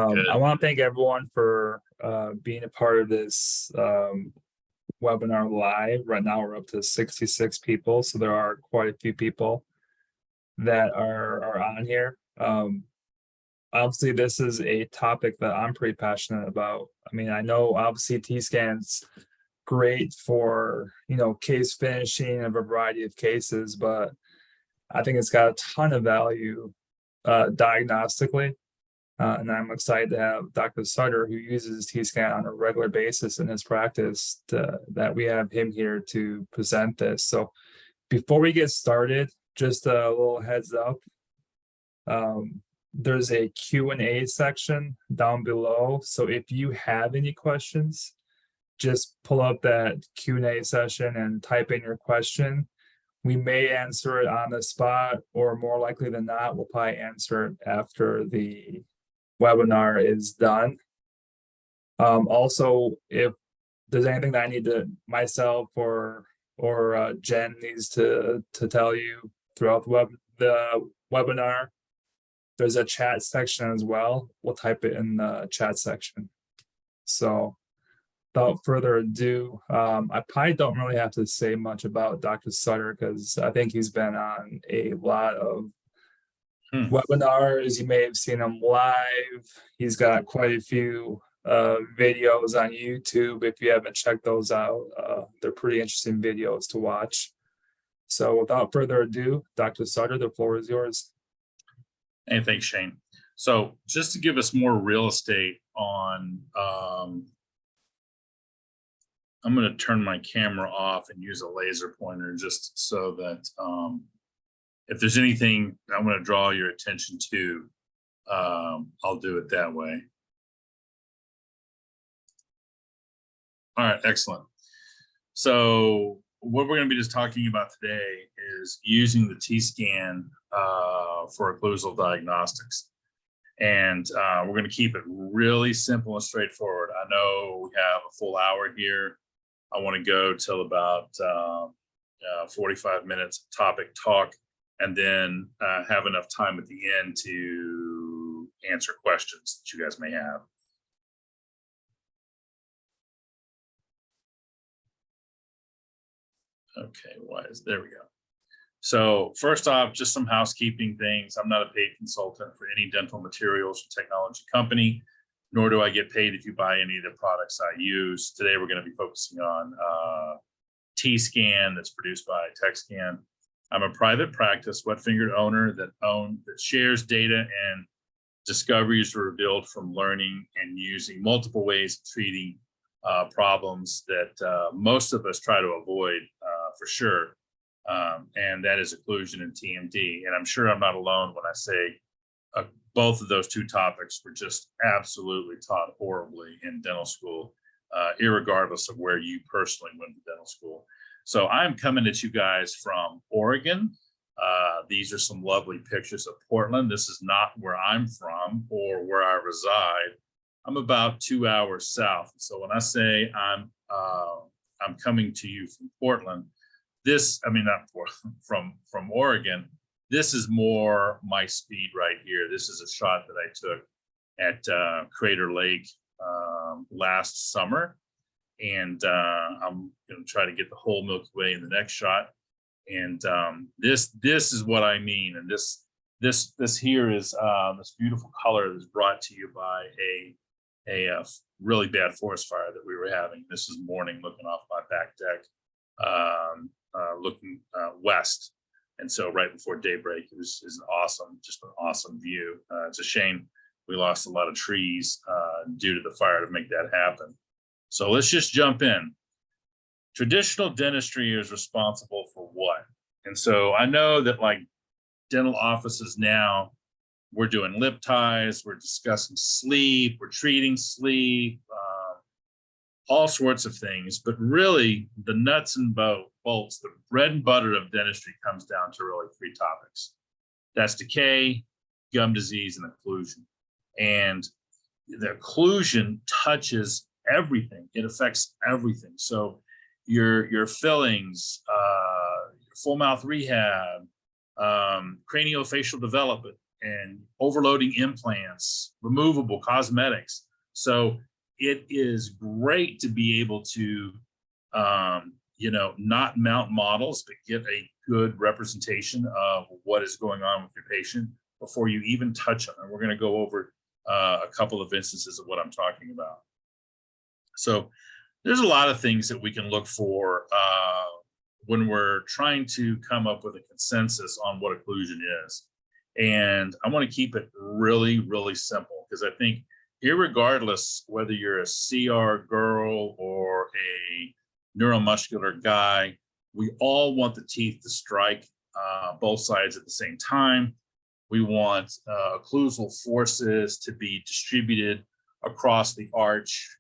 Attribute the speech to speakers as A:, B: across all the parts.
A: I want to thank everyone for being a part of this webinar live. Right now we're up to 66 people, so there are quite a few people that are on here. Obviously, this is a topic that I'm pretty passionate about. I mean, I know obviously TScan's great for, case finishing of a variety of cases, but I think it's got a ton of value diagnostically. And I'm excited to have Dr. Sutter, who uses TScan on a regular basis in his practice, that we have him here to present this. So before we get started, just a little heads up. There's a Q&A section down below. So if you have any questions, just pull up that Q&A session and type in your question. We may answer it on the spot, or more likely than not, we'll probably answer it after the webinar is done. Also, if there's anything that I need to myself or Jen needs to tell you throughout the webinar, there's a chat section as well. We'll type it in the chat section. So without further ado, I probably don't really have to say much about Dr. Sutter because I think he's been on a lot of webinars. You may have seen him live. He's got quite a few videos on YouTube. If you haven't checked those out, they're pretty interesting videos to watch. So without further ado, Dr. Sutter, the floor is yours.
B: Hey, thanks, Shane. So just to give us more real estate on, I'm going to turn my camera off and use a laser pointer just so that if there's anything I'm going to draw your attention to, I'll do it that way. All right, excellent. So what we're going to be just talking about today is using the TScan for occlusal diagnostics. And we're going to keep it really simple and straightforward. I know we have a full hour here. I want to go till about 45 minutes topic talk, and then have enough time at the end to answer questions that you guys may have. Okay, there we go. So first off, just some housekeeping things. I'm not a paid consultant for any dental materials or technology company, nor do I get paid if you buy any of the products I use. Today, we're going to be focusing on TScan that's produced by TechScan. I'm a private practice, wet-fingered owner that shares data and discoveries revealed from learning and using multiple ways of treating problems that most of us try to avoid for sure. And that is occlusion and TMD. And I'm sure I'm not alone when I say both of those two topics were just absolutely taught horribly in dental school, irregardless of where you personally went to dental school. So I'm coming at you guys from Oregon. These are some lovely pictures of Portland. This is not where I'm from or where I reside. I'm about 2 hours south. So when I say I'm coming to you from Portland, not Portland, from Oregon, this is more my speed right here. This is a shot that I took at Crater Lake last summer. And I'm going to try to get the whole Milky Way in the next shot. And this is what I mean. And this here is this beautiful color that's brought to you by a really bad forest fire that we were having. This is morning, looking off my back deck, looking west. And so right before daybreak, it was just an awesome view. It's a shame we lost a lot of trees due to the fire to make that happen. So let's just jump in. Traditional dentistry is responsible for what? And so I know that like dental offices now, we're doing lip ties, we're discussing sleep, we're treating sleep, all sorts of things. But really, the nuts and bolts, the bread and butter of dentistry comes down to really three topics. That's decay, gum disease, and occlusion. And the occlusion touches everything. It affects everything. So your fillings, your full mouth rehab, craniofacial development, and overloading implants, removable cosmetics. So it is great to be able to, not mount models, but get a good representation of what is going on with your patient before you even touch them. And we're going to go over a couple of instances of what I'm talking about. So there's a lot of things that we can look for when we're trying to come up with a consensus on what occlusion is. And I want to keep it really, really simple, because I think irregardless whether you're a CR girl or a neuromuscular guy, we all want the teeth to strike both sides at the same time. We want occlusal forces to be distributed across the arch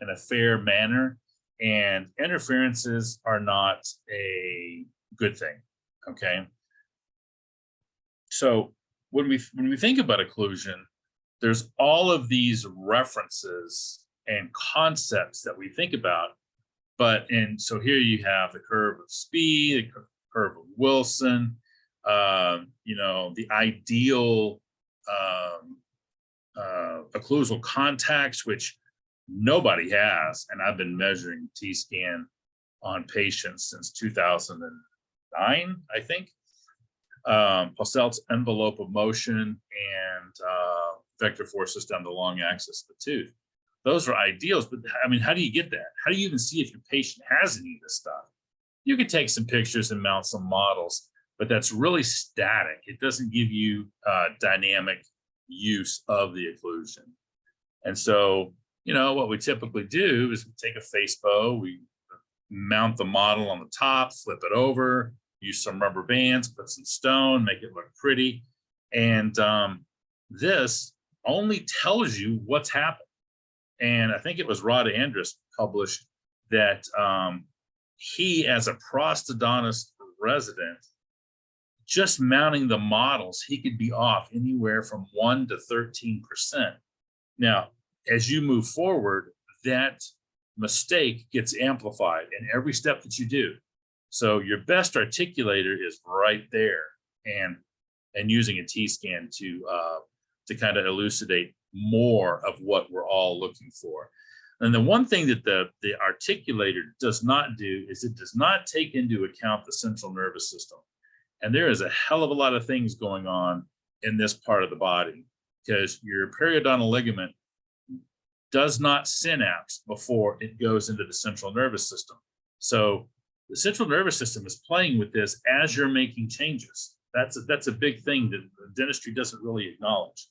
B: in a fair manner, and interferences are not a good thing. Okay. So when we think about occlusion, there's all of these references and concepts that we think about. So here you have the curve of speed, the curve of Wilson, the ideal occlusal contacts, which nobody has. And I've been measuring TScan on patients since 2009, I think. Posselt's envelope of motion and vector forces down the long axis of the tooth. Those are ideals, but I mean, how do you get that? How do you even see if your patient has any of this stuff? You could take some pictures and mount some models, but that's really static. It doesn't give you dynamic use of the occlusion. And so, what we typically do is we take a face bow, we mount the model on the top, flip it over, use some rubber bands, put some stone, make it look pretty. And this only tells you what's happened. And I think it was Rod Andrus published that he, as a prosthodontist resident, just mounting the models, he could be off anywhere from 1 to 13%. Now, as you move forward, that mistake gets amplified in every step that you do. So your best articulator is right there, and using a T-scan to kind of elucidate more of what we're all looking for. And the one thing that the articulator does not do is it does not take into account the central nervous system. And there is a hell of a lot of things going on in this part of the body, because your periodontal ligament does not synapse before it goes into the central nervous system. So the central nervous system is playing with this as you're making changes. That's a big thing that dentistry doesn't really acknowledge.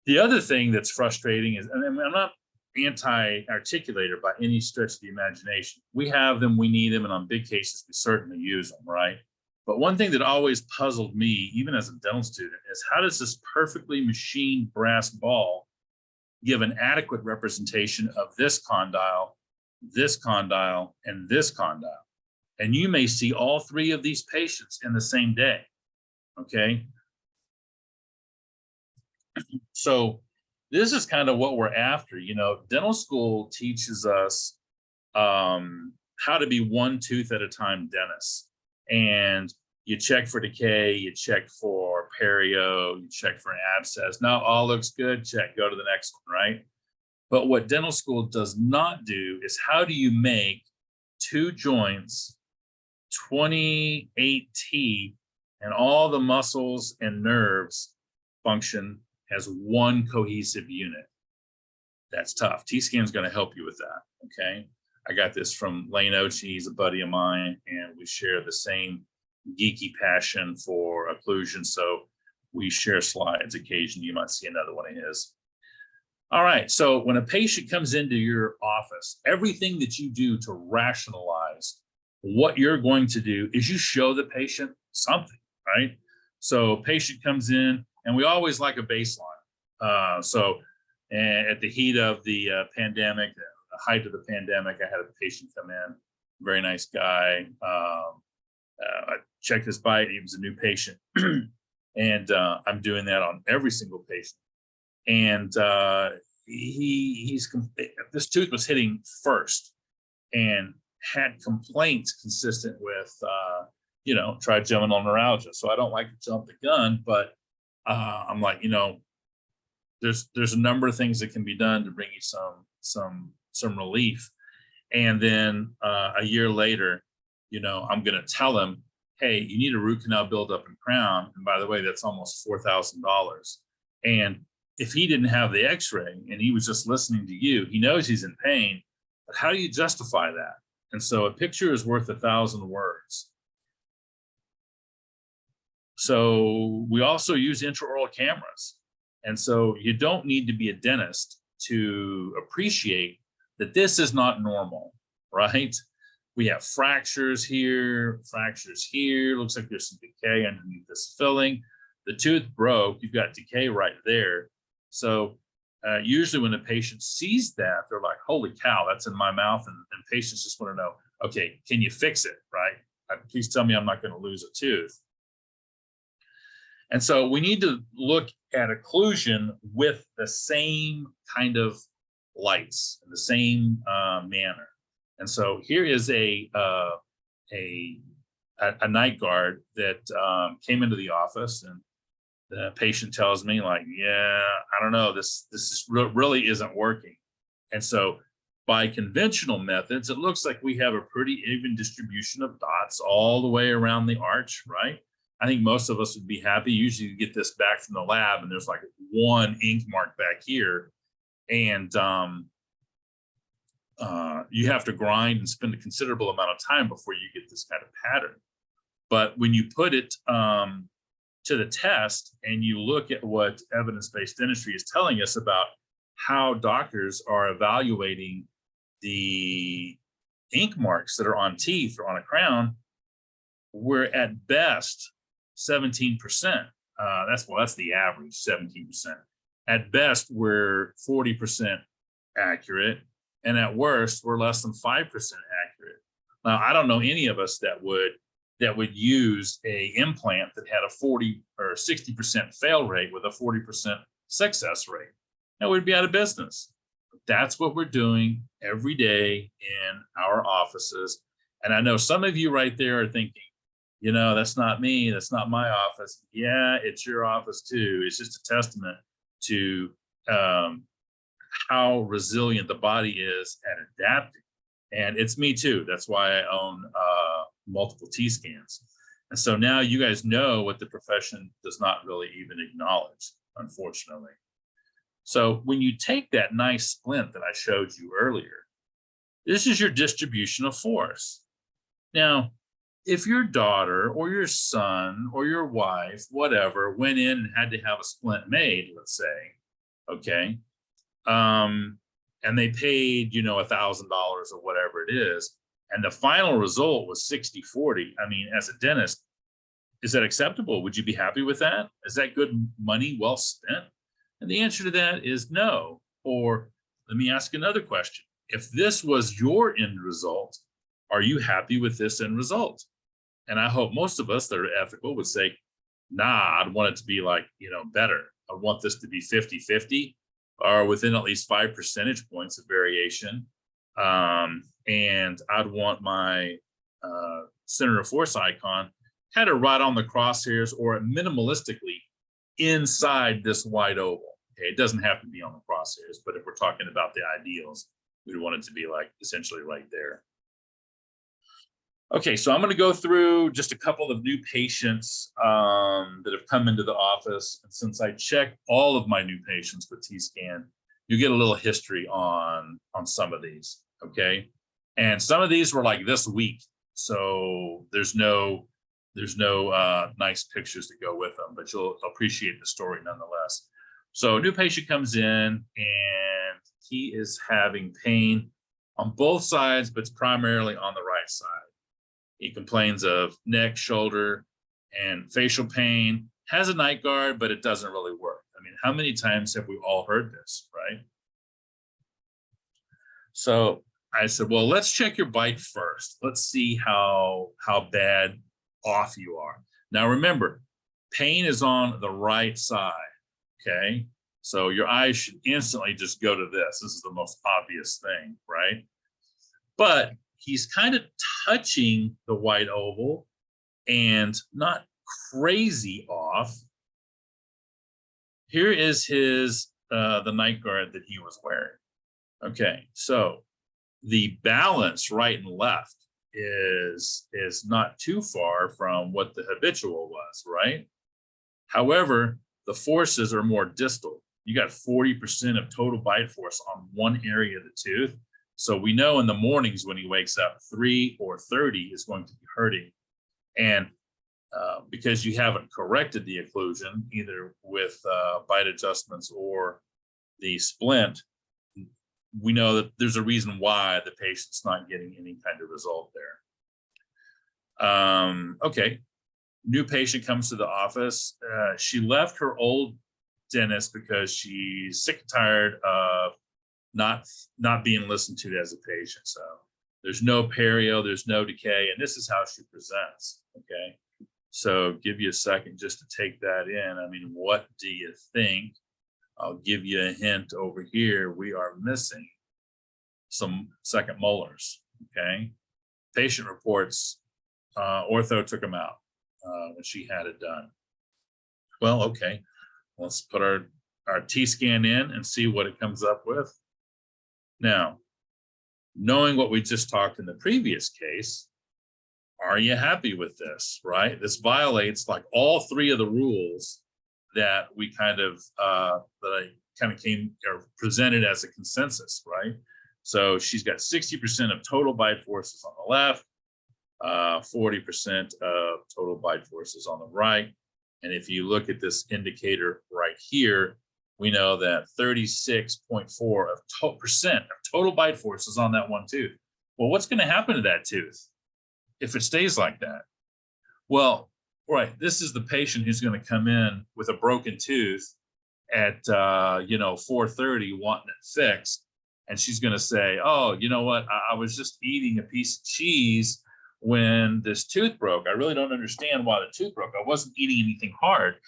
B: The other thing that's frustrating is, and I'm not anti-articulator by any stretch of the imagination. We have them, we need them, and on big cases, we certainly use them, right? But one thing that always puzzled me, even as a dental student, is how does this perfectly machined brass ball give an adequate representation of this condyle, and this condyle? And you may see all three of these patients in the same day, okay? So this is kind of what we're after. Dental school teaches us how to be one tooth at a time dentists. And you check for decay, you check for perio, you check for an abscess. Now all looks good, check, go to the next one, right? But what dental school does not do is how do you make two joints, 28 teeth, and all the muscles and nerves function as one cohesive unit? That's tough. T-scan is going to help you with that, okay? I got this from Lane Ochi. He's a buddy of mine, and we share the same geeky passion for occlusion, so we share slides occasionally. You might see another one of his. All right, so when a patient comes into your office, everything that you do to rationalize what you're going to do is you show the patient something, right? So patient comes in, and we always like a baseline. So at the heat of the pandemic, the height of the pandemic, I had a patient come in, very nice guy. I checked his bite. He was a new patient. And I'm doing that on every single patient. And this tooth was hitting first and had complaints consistent with, trigeminal neuralgia. So I don't like to jump the gun, but I'm like, there's a number of things that can be done to bring you some relief. And then a year later, I'm going to tell him, hey, you need a root canal buildup and crown. And by the way, that's almost $4,000. And if he didn't have the x-ray and he was just listening to you, he knows he's in pain, but how do you justify that? And so a picture is worth 1,000 words. So we also use intraoral cameras. And so you don't need to be a dentist to appreciate that this is not normal, right? We have fractures here, looks like there's some decay underneath this filling. The tooth broke, you've got decay right there. So usually when a patient sees that, they're like, holy cow, that's in my mouth. And patients just want to know, okay, can you fix it, right? Please tell me I'm not going to lose a tooth. And so we need to look at occlusion with the same kind of lights, in the same manner. And so here is a night guard that came into the office, and the patient tells me, like, yeah, I don't know, this is really isn't working. And so by conventional methods, it looks like we have a pretty even distribution of dots all the way around the arch, right? I think most of us would be happy. Usually you get this back from the lab and there's like one ink mark back here. And you have to grind and spend a considerable amount of time before you get this kind of pattern. But when you put it to the test and you look at what evidence-based dentistry is telling us about how doctors are evaluating the ink marks that are on teeth or on a crown, we're at best 17%. That's the average, 17%. At best, we're 40% accurate, and at worst, we're less than 5% accurate. Now, I don't know any of us that would use a implant that had a 40 or 60% fail rate with a 40% success rate. Now we'd be out of business. That's what we're doing every day in our offices. And I know some of you right there are thinking, that's not me. That's not my office. Yeah, it's your office too. It's just a testament to how resilient the body is at adapting. And it's me too. That's why I own multiple TScans. And so now you guys know what the profession does not really even acknowledge, unfortunately. So when you take that nice splint that I showed you earlier, this is your distribution of force. Now, if your daughter or your son or your wife, whatever, went in and had to have a splint made, let's say, okay, and they paid, $1,000 or whatever it is, and the final result was 60-40. I mean, as a dentist, is that acceptable? Would you be happy with that? Is that good money well spent? And the answer to that is no. Or let me ask another question. If this was your end result, are you happy with this end result? And I hope most of us that are ethical would say, nah, I'd want it to be like, better. I want this to be 50-50 or within at least 5 percentage points of variation. And I'd want my center of force icon kind of right on the crosshairs or minimalistically inside this wide oval. Okay, it doesn't have to be on the crosshairs, but if we're talking about the ideals, we'd want it to be like essentially right there. Okay, so I'm going to go through just a couple of new patients that have come into the office. And since I check all of my new patients with TScan, you get a little history on some of these, okay? And some of these were like this week, so there's no nice pictures to go with them, but you'll appreciate the story nonetheless. So a new patient comes in and he is having pain on both sides, but it's primarily on the right side. He complains of neck, shoulder, and facial pain, has a night guard, but it doesn't really work. I mean, how many times have we all heard this, right? So I said, well, let's check your bite first. Let's see how bad off you are. Now, remember, pain is on the right side, okay? So your eyes should instantly just go to this. This is the most obvious thing, right? But he's kind of touching the white oval and not crazy off. here is his the night guard that he was wearing. Okay, so the balance right and left is not too far from what the habitual was, right? However, the forces are more distal. You got 40% of total bite force on one area of the tooth. So we know in the mornings when he wakes up, 3 or 30 is going to be hurting. And because you haven't corrected the occlusion, either with bite adjustments or the splint, we know that there's a reason why the patient's not getting any kind of result there. Okay, new patient comes to the office. She left her old dentist because she's sick and tired of not being listened to as a patient. So there's no perio, there's no decay, and this is how she presents. Okay, so give you a second just to take that in. I mean, what do you think? I'll give you a hint over here. We are missing some second molars. Okay, patient reports ortho took them out when she had it done. Well, okay, let's put our TScan in and see what it comes up with. Now, knowing what we just talked in the previous case, are you happy with this, right? This violates like all 3 of the rules that we kind of, that I kind of came or presented as a consensus, right? So she's got 60% of total bite forces on the left, 40% of total bite forces on the right. And if you look at this indicator right here, we know that 36.4% of total bite force is on that one tooth. Well, what's going to happen to that tooth if it stays like that? Well, right, this is the patient who's going to come in with a broken tooth at 4:30 wanting it fixed, and she's going to say, oh, you know what, I was just eating a piece of cheese when this tooth broke. I really don't understand why the tooth broke. I wasn't eating anything hard.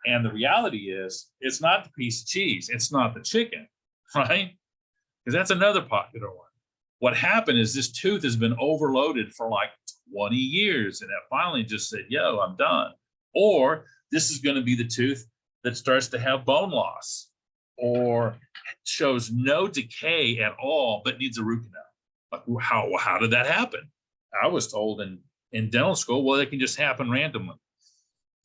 B: And the reality is, it's not the piece of cheese. It's not the chicken, right? Because that's another popular one. What happened is this tooth has been overloaded for like 20 years, and it finally just said, yo, I'm done. Or this is going to be the tooth that starts to have bone loss or shows no decay at all, but needs a root canal. Like, how did that happen? I was told in dental school, well, it can just happen randomly.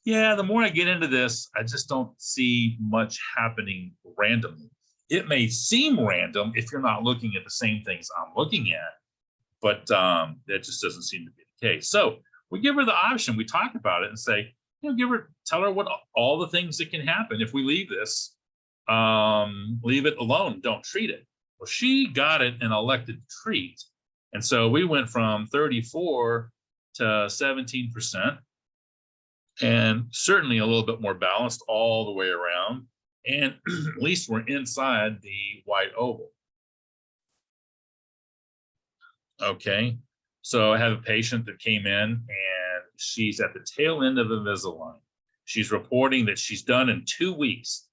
B: Yeah, the more I get into this, I just don't see much happening randomly. It may seem random if you're not looking at the same things I'm looking at, but that just doesn't seem to be the case. So we give her the option. We talk about it and say, tell her what all the things that can happen if we leave this, leave it alone, don't treat it. Well, she got it and elected to treat. And so we went from 34 to 17%. And certainly a little bit more balanced all the way around. And at least we're inside the white oval. Okay, so I have a patient that came in and she's at the tail end of Invisalign. She's reporting that she's done in 2 weeks.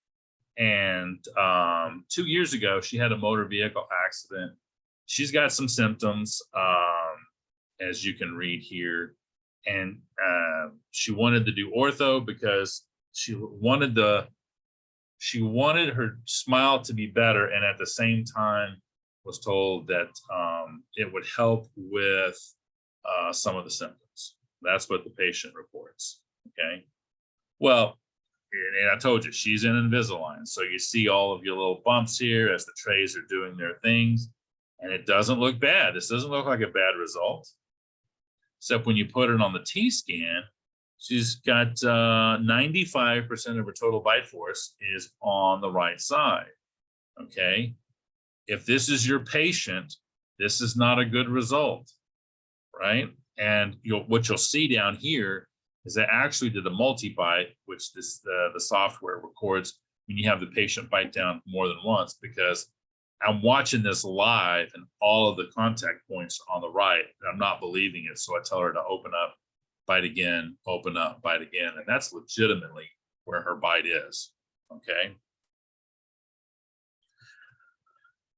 B: And 2 years ago, she had a motor vehicle accident. She's got some symptoms, as you can read here. And she wanted to do ortho because she wanted her smile to be better, and at the same time was told that it would help with some of the symptoms. That's what the patient reports. Okay, well, and I told you she's in Invisalign, so you see all of your little bumps here as the trays are doing their things, and it doesn't look bad. This doesn't look like a bad result. Except when you put it on the T-scan, she's got 95% of her total bite force is on the right side. Okay, if this is your patient, this is not a good result, right? And what you'll see down here is I actually did a multi-bite, which the software records when you have the patient bite down more than once, because I'm watching this live and all of the contact points are on the right, and I'm not believing it. So I tell her to open up, bite again, open up, bite again. And that's legitimately where her bite is. Okay.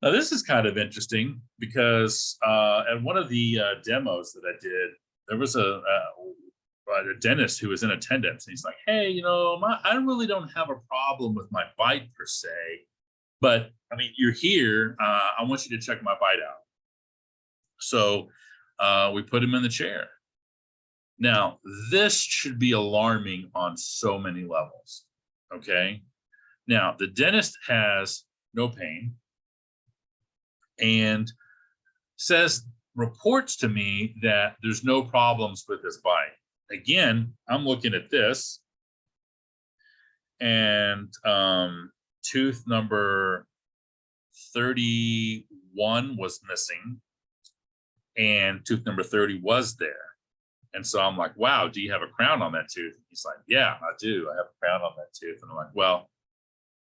B: Now this is kind of interesting because at one of the demos that I did, there was a dentist who was in attendance. And he's like, hey, you know, I really don't have a problem with my bite per se, but I mean, you're here. I want you to check my bite out. So we put him in the chair. Now, this should be alarming on so many levels. Okay. Now, the dentist has no pain and reports to me that there's no problems with his bite. Again, I'm looking at this, and tooth number 31 was missing, and tooth number 30 was there. And so I'm like, wow, do you have a crown on that tooth? And he's like, yeah, I do. I have a crown on that tooth. And I'm like, well,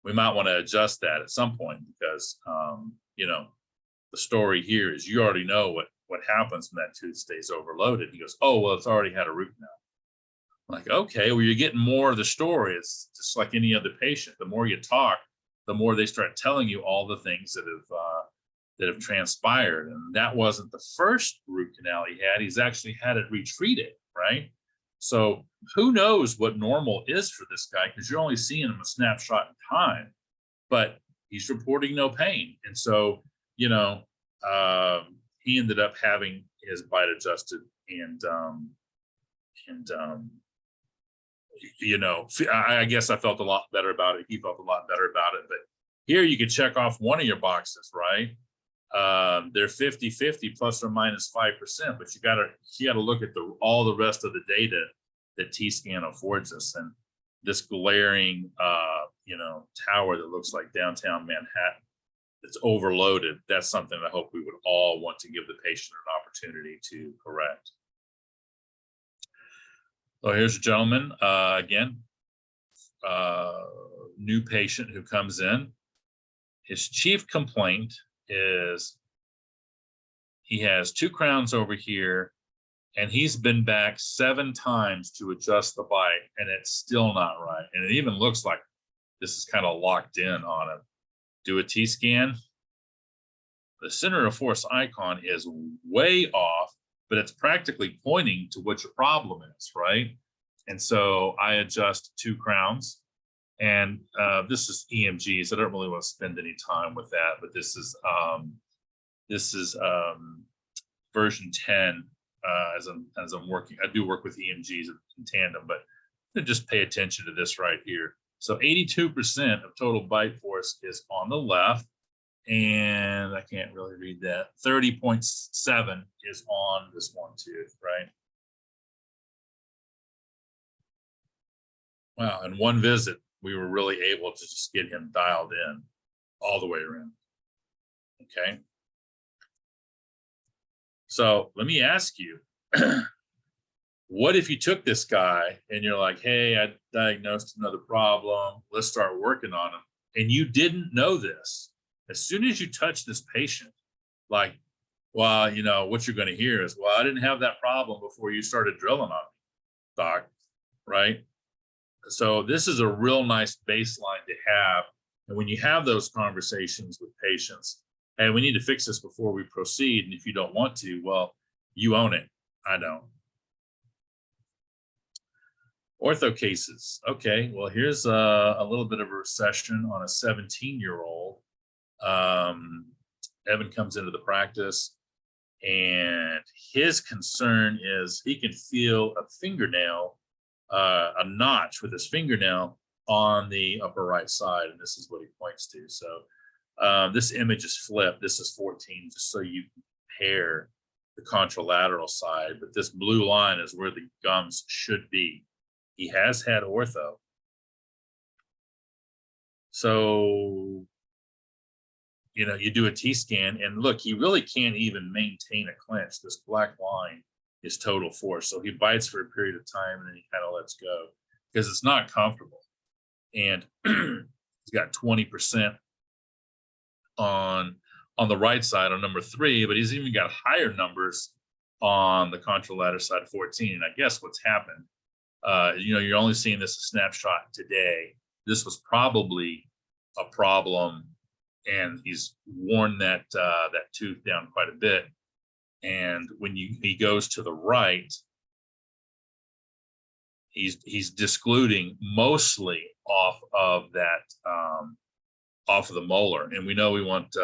B: we might want to adjust that at some point because, you know, the story here is you already know what happens when that tooth stays overloaded. He goes, oh, well, it's already had a root canal. I'm like, okay, well, you're getting more of the story. It's just like any other patient. The more you talk, the more they start telling you all the things that have transpired. And that wasn't the first root canal he had. He's actually had it retreated, right? So who knows what normal is for this guy, because you're only seeing him a snapshot in time, but he's reporting no pain. And so, you know, he ended up having his bite adjusted, and you know, I guess I felt a lot better about it. He felt a lot better about it. But here you can check off one of your boxes, right? They're 50-50 plus or minus 5%, but you gotta look at all the rest of the data that TScan affords us. And this glaring you know, tower that looks like downtown Manhattan that's overloaded, that's something I hope we would all want to give the patient an opportunity to correct. So here's a gentleman, again, new patient who comes in. His chief complaint is he has 2 crowns over here, and he's been back 7 times to adjust the bite, and it's still not right. And it even looks like this is kind of locked in on him. Do a T-scan. The center of force icon is way off, but it's practically pointing to what your problem is, right? And so I adjust 2 crowns, and this is EMG, so I don't really want to spend any time with that, but this is version 10 as I'm working. I do work with EMGs in tandem, but just pay attention to this right here. So 82% of total bite force is on the left, and I can't really read that. 30.7 is on this one tooth, right? Wow, in one visit, we were really able to just get him dialed in all the way around. Okay. So let me ask you, what if you took this guy and you're like, hey, I diagnosed another problem, let's start working on him, and you didn't know this? As soon as you touch this patient, like, well, you know, what you're going to hear is, well, I didn't have that problem before you started drilling on me, doc, right? So this is a real nice baseline to have. And when you have those conversations with patients, hey, we need to fix this before we proceed. And if you don't want to, well, you own it. I don't. Ortho cases. Okay, well, here's a little bit of a recession on a 17-year-old. Evan comes into the practice, and his concern is he can feel a fingernail, a notch with his fingernail on the upper right side, and this is what he points to. So this image is flipped. This is 14, just so you compare the contralateral side, but this blue line is where the gums should be. He has had ortho. So, you know, you do a T-scan, and look, he really can't even maintain a clench. This black line is total force. So he bites for a period of time, and then he kind of lets go because it's not comfortable. And he's got 20% on the right side on number 3, but he's even got higher numbers on the contralateral side, 14. And I guess what's happened, you know, you're only seeing this a snapshot today. This was probably a problem, and he's worn that tooth down quite a bit. And when he goes to the right, he's discluding mostly off of that, off of the molar. And we know we want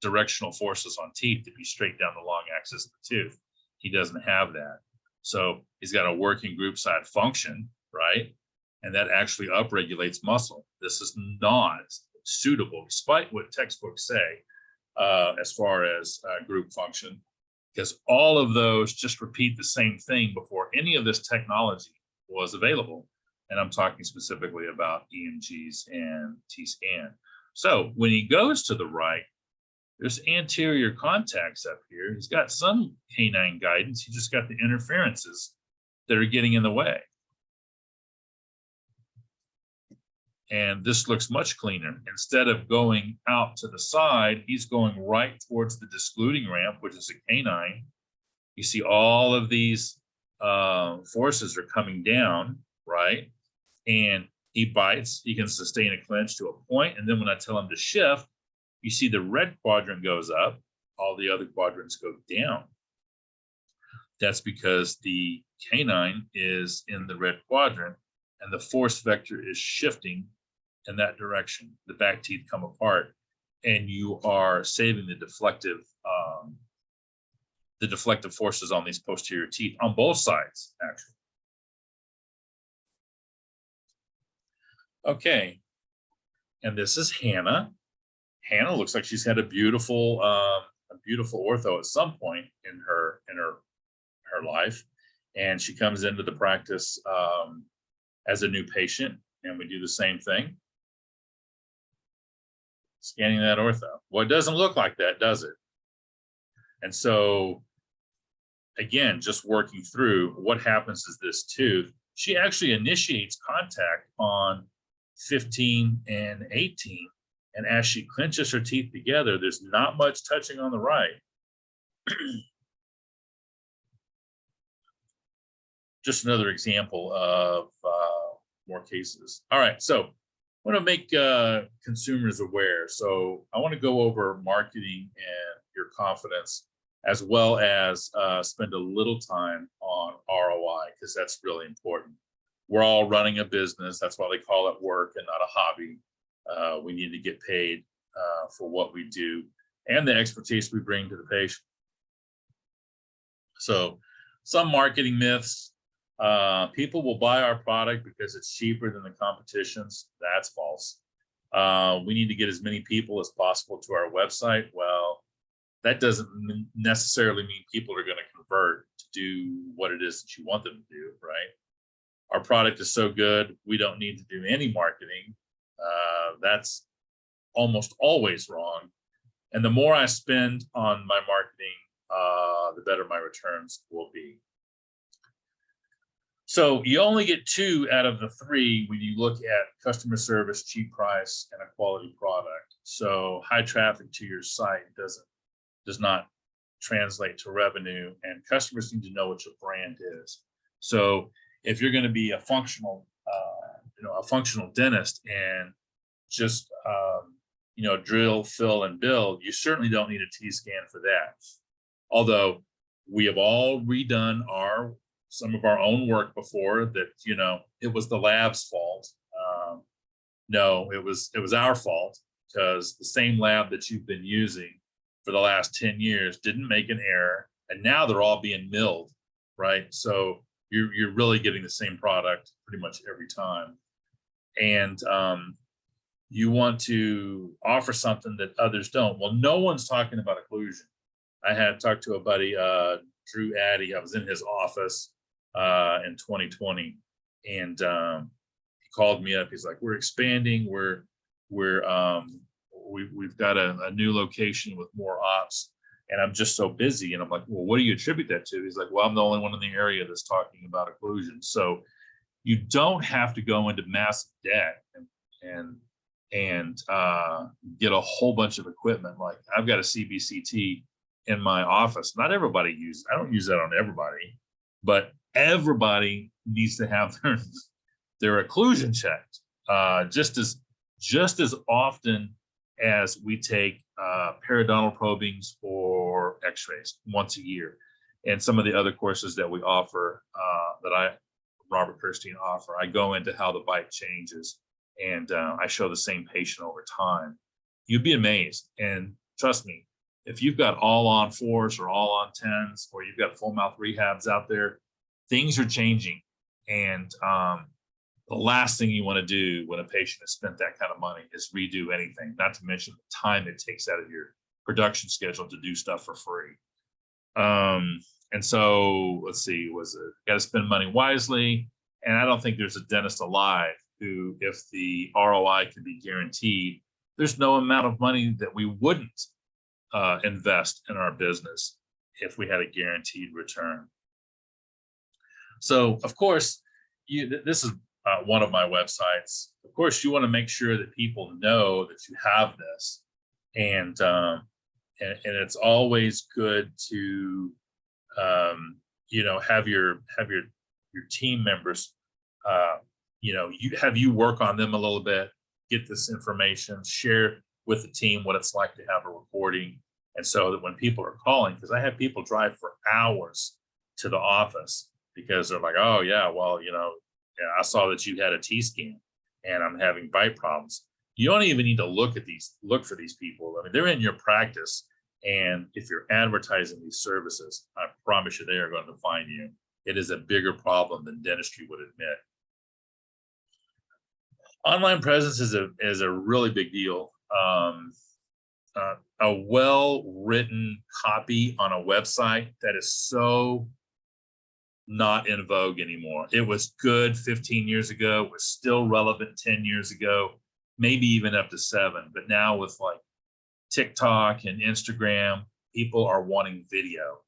B: directional forces on teeth to be straight down the long axis of the tooth. He doesn't have that. So he's got a working group side function, right? And that actually upregulates muscle. This is not suitable, despite what textbooks say, as far as group function, because all of those just repeat the same thing before any of this technology was available. And I'm talking specifically about EMGs and TScan. So when he goes to the right, there's anterior contacts up here. He's got some canine guidance. He just got the interferences that are getting in the way. And this looks much cleaner. Instead of going out to the side, he's going right towards the discluding ramp, which is a canine. You see all of these forces are coming down, right? And he bites. He can sustain a clinch to a point. And then when I tell him to shift, you see the red quadrant goes up, all the other quadrants go down. That's because the canine is in the red quadrant and the force vector is shifting in that direction. The back teeth come apart and you are saving the deflective forces on these posterior teeth on both sides, actually. Okay, and this is Hannah. Hannah looks like she's had a beautiful ortho at some point in her life, and she comes into the practice as a new patient, and we do the same thing, scanning that ortho. Well, it doesn't look like that, does it? And so, again, just working through what happens is this tooth. She actually initiates contact on 15 and 18. And as she clenches her teeth together, there's not much touching on the right. Just another example of more cases. All right, so I want to make consumers aware. So I want to go over marketing and your confidence, as well as spend a little time on ROI, because that's really important. We're all running a business. That's why they call it work and not a hobby. We need to get paid for what we do and the expertise we bring to the patient. So some marketing myths. People will buy our product because it's cheaper than the competition's. That's false. We need to get as many people as possible to our website. Well, that doesn't necessarily mean people are going to convert to do what it is that you want them to do, right? Our product is so good, we don't need to do any marketing. That's almost always wrong. And the more I spend on my marketing, the better my returns will be. So you only get 2 out of the 3 when you look at customer service, cheap price, and a quality product. So high traffic to your site does not translate to revenue, and customers need to know what your brand is. So if you're going to be a functional dentist and just drill, fill, and build, you certainly don't need a T-scan for that. Although we have all redone some of our own work before that, it was the lab's fault. No, it was our fault, because the same lab that you've been using for the last 10 years didn't make an error, and now they're all being milled, right? So you're really getting the same product pretty much every time. And you want to offer something that others don't. Well, no one's talking about occlusion. I had talked to a buddy, Drew Addy. I was in his office in 2020, and he called me up. He's like, "We're expanding. We've got a new location with more ops, and I'm just so busy." And I'm like, "Well, what do you attribute that to?" He's like, "Well, I'm the only one in the area that's talking about occlusion." So you don't have to go into massive debt and get a whole bunch of equipment. Like, I've got a CBCT in my office. Not everybody uses. I don't use that on everybody, but everybody needs to have their occlusion checked just as often as we take periodontal probings or x-rays once a year. And some of the other courses that we offer that Robert Kirstein offer. I go into how the bite changes, and I show the same patient over time. You'd be amazed. And trust me, if you've got all on fours or all on tens, or you've got full mouth rehabs out there, things are changing. And the last thing you want to do when a patient has spent that kind of money is redo anything, not to mention the time it takes out of your production schedule to do stuff for free. And so let's see, got to spend money wisely. And I don't think there's a dentist alive who, if the ROI can be guaranteed, there's no amount of money that we wouldn't invest in our business if we had a guaranteed return. So of course, this is one of my websites. Of course, you want to make sure that people know that you have this, and it's always good to have your team members have you work on them a little bit, get this information, share with the team what it's like to have a recording, and so that when people are calling, because I have people drive for hours to the office because they're like, oh yeah, well, I saw that you had a TScan and I'm having bite problems. You don't even need to look for these people. I mean, they're in your practice. And if you're advertising these services, I promise you, they are going to find you. It is a bigger problem than dentistry would admit. Online presence is a really big deal. A well-written copy on a website that is so not in vogue anymore. It was good 15 years ago, was still relevant 10 years ago, maybe even up to 7. But now with like TikTok and Instagram, people are wanting video.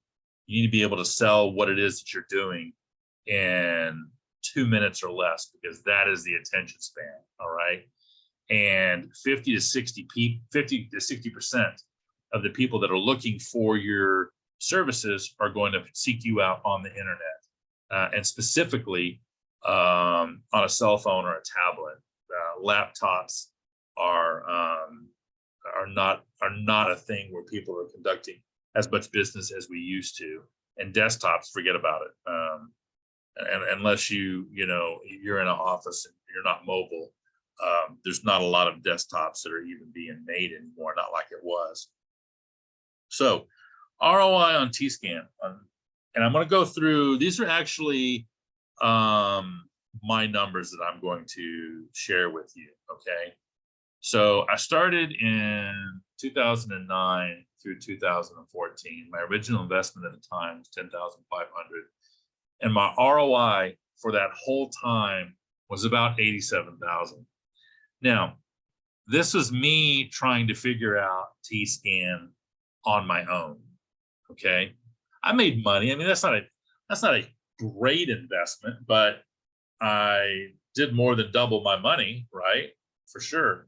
B: You need to be able to sell what it is that you're doing in 2 minutes or less, because that is the attention span. All right. And 50 to 60% of the people that are looking for your services are going to seek you out on the internet, and specifically on a cell phone or a tablet. Laptops are not a thing where people are conducting as much business as we used to. And desktops, forget about it. And unless you're in an office and you're not mobile, there's not a lot of desktops that are even being made anymore, not like it was. So ROI on TScan, and I'm going to go through, these are actually my numbers that I'm going to share with you, okay? So I started in 2009 through 2014. My original investment at the time was $10,500. And my ROI for that whole time was about $87,000. Now, this was me trying to figure out TScan on my own, okay? I made money. I mean, that's not a great investment, but I did more than double my money, right? For sure.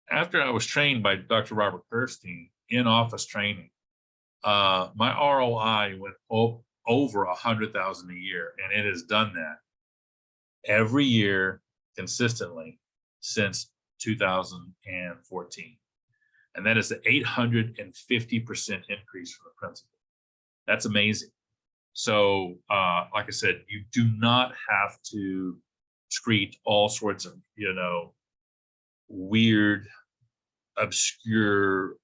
B: After I was trained by Dr. Robert Kirstein in InOffice Training, my ROI went over 100,000 a year, and it has done that every year consistently since 2014. And that is an 850% increase from the principal. That's amazing. So, like I said, you do not have to treat all sorts of, weird, obscure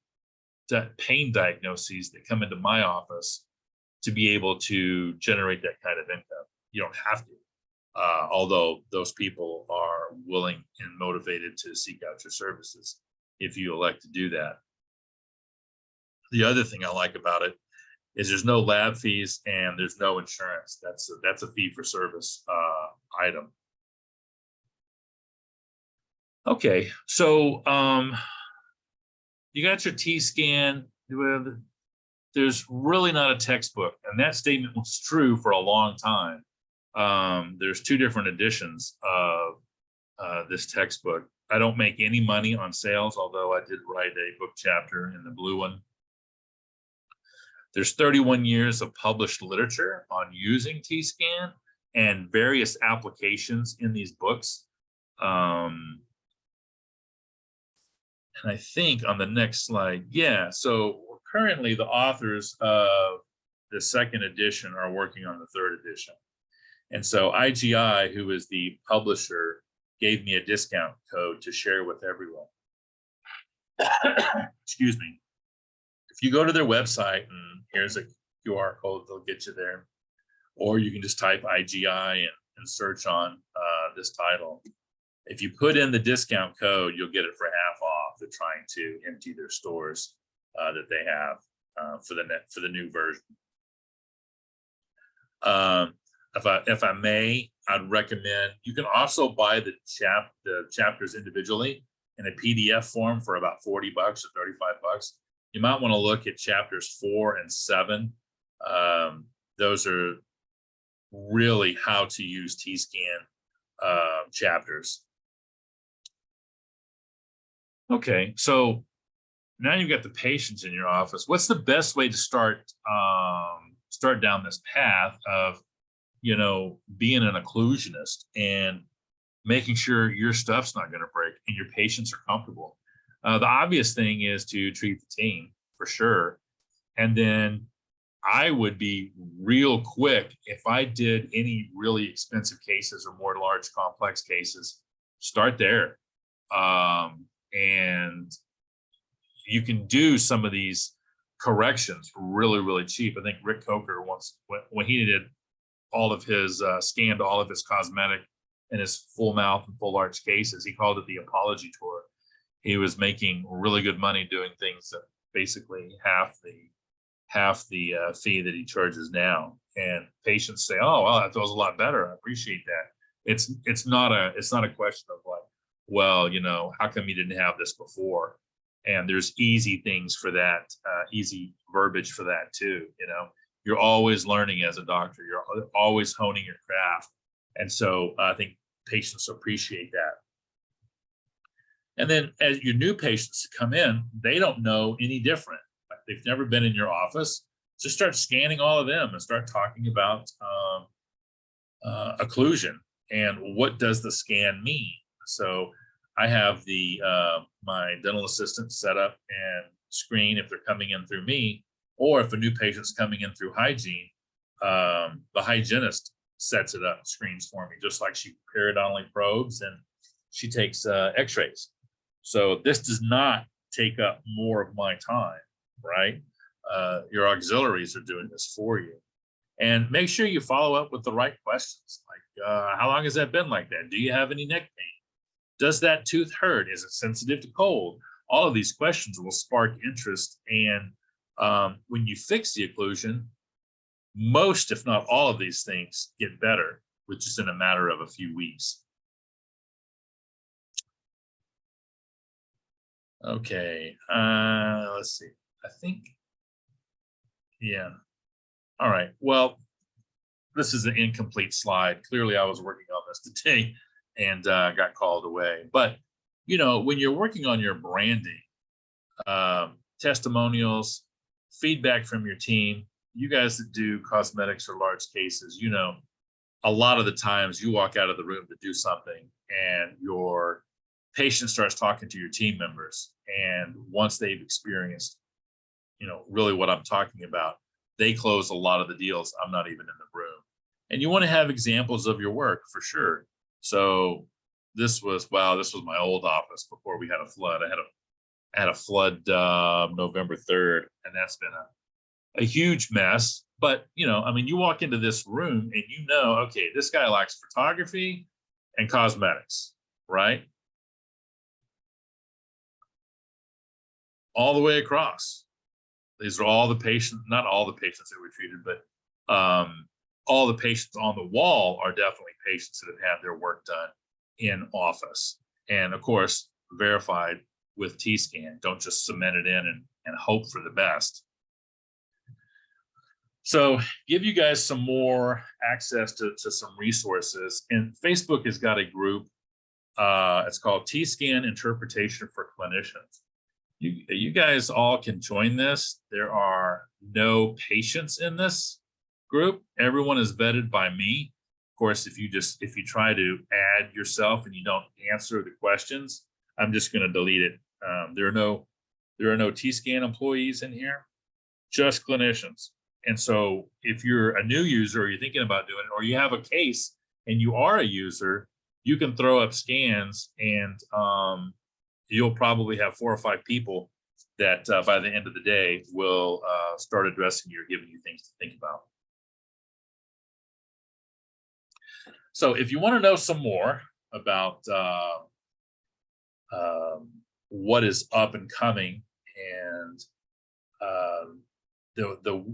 B: pain diagnoses that come into my office to be able to generate that kind of income. You don't have to, although those people are willing and motivated to seek out your services if you elect to do that. The other thing I like about it is there's no lab fees and there's no insurance. That's a fee for service item. Okay, so you got your TScan. There's really not a textbook, and that statement was true for a long time. There's 2 different editions of this textbook. I don't make any money on sales, although I did write a book chapter in the blue one. There's 31 years of published literature on using TScan and various applications in these books. And I think on the next slide, yeah, so we're currently the authors of the second edition are working on the third edition. And so IGI, who is the publisher, gave me a discount code to share with everyone. Excuse me. If you go to their website, and here's a QR code, they'll get you there. Or you can just type IGI and search on this title. If you put in the discount code, you'll get it for half off. They're trying to empty their stores that they have for the new version. If I may, I'd recommend you can also buy the chapters individually in a PDF form for about $40 or $35. You might want to look at chapters 4 and 7. Those are really how to use TScan chapters. Okay, so now you've got the patients in your office. What's the best way to start down this path of, being an occlusionist and making sure your stuff's not going to break and your patients are comfortable? The obvious thing is to treat the team for sure. And then I would be real quick if I did any really expensive cases or more large complex cases, start there. And you can do some of these corrections really, really cheap. I think Rick Coker once, when he did all of his, scanned all of his cosmetic in his full mouth and full arch cases, he called it the apology tour. He was making really good money doing things that basically half the fee that he charges now. And patients say, "Oh, well, that feels a lot better. I appreciate that." It's not a question of like, well, how come you didn't have this before? And there's easy things for that, easy verbiage for that too. You're always learning as a doctor. You're always honing your craft. And so I think patients appreciate that. And then as your new patients come in, they don't know any different. Like they've never been in your office. Just start scanning all of them and start talking about occlusion and what does the scan mean. So I have my dental assistant set up and screen if they're coming in through me, or if a new patient's coming in through hygiene, the hygienist sets it up, screens for me, just like she periodontally probes and she takes x-rays. So this does not take up more of my time, right? Your auxiliaries are doing this for you. And make sure you follow up with the right questions. Like, how long has that been like that? Do you have any neck pain? Does that tooth hurt? Is it sensitive to cold? All of these questions will spark interest. And when you fix the occlusion, most, if not all of these things get better, which is in a matter of a few weeks. Okay, let's see. I think, yeah. All right, well, this is an incomplete slide. Clearly I was working on this today and got called away. But, when you're working on your branding, testimonials, feedback from your team, you guys that do cosmetics or large cases, a lot of the times you walk out of the room to do something and your patient starts talking to your team members. And once they've experienced, really what I'm talking about, they close a lot of the deals. I'm not even in the room. And you want to have examples of your work for sure. So this was my old office before we had a flood. I had a flood November 3rd, and that's been a huge mess. But, you walk into this room and okay, this guy likes photography and cosmetics, right? All the way across. These are all the patients, not all the patients that were treated, but all the patients on the wall are definitely patients that have had their work done in office. And of course, verified with TScan. Don't just cement it in and hope for the best. So give you guys some more access to some resources. And Facebook has got a group. It's called TScan Interpretation for Clinicians. You guys all can join this. There are no patients in this group. Everyone is vetted by me. Of course, if you try to add yourself and you don't answer the questions, I'm just going to delete it. There are no TScan employees in here, just clinicians. And so if you're a new user or you're thinking about doing it, or you have a case and you are a user, you can throw up scans, and you'll probably have 4 or 5 people that by the end of the day will start addressing you or giving you things to think about. So if you want to know some more about what is up and coming, and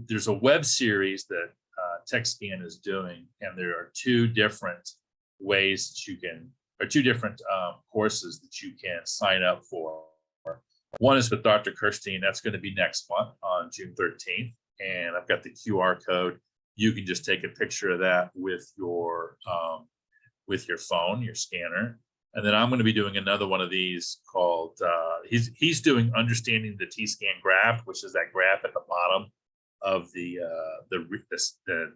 B: there's a web series that TechScan is doing, and there are 2 different ways that you can, or 2 different courses that you can sign up for. One is with Dr. Kirstein. That's going to be next month on June 13th. And I've got the QR code. You can just take a picture of that with your phone, your scanner. And then I'm going to be doing another one of these called, he's doing Understanding the TScan Graph, which is that graph at the bottom of the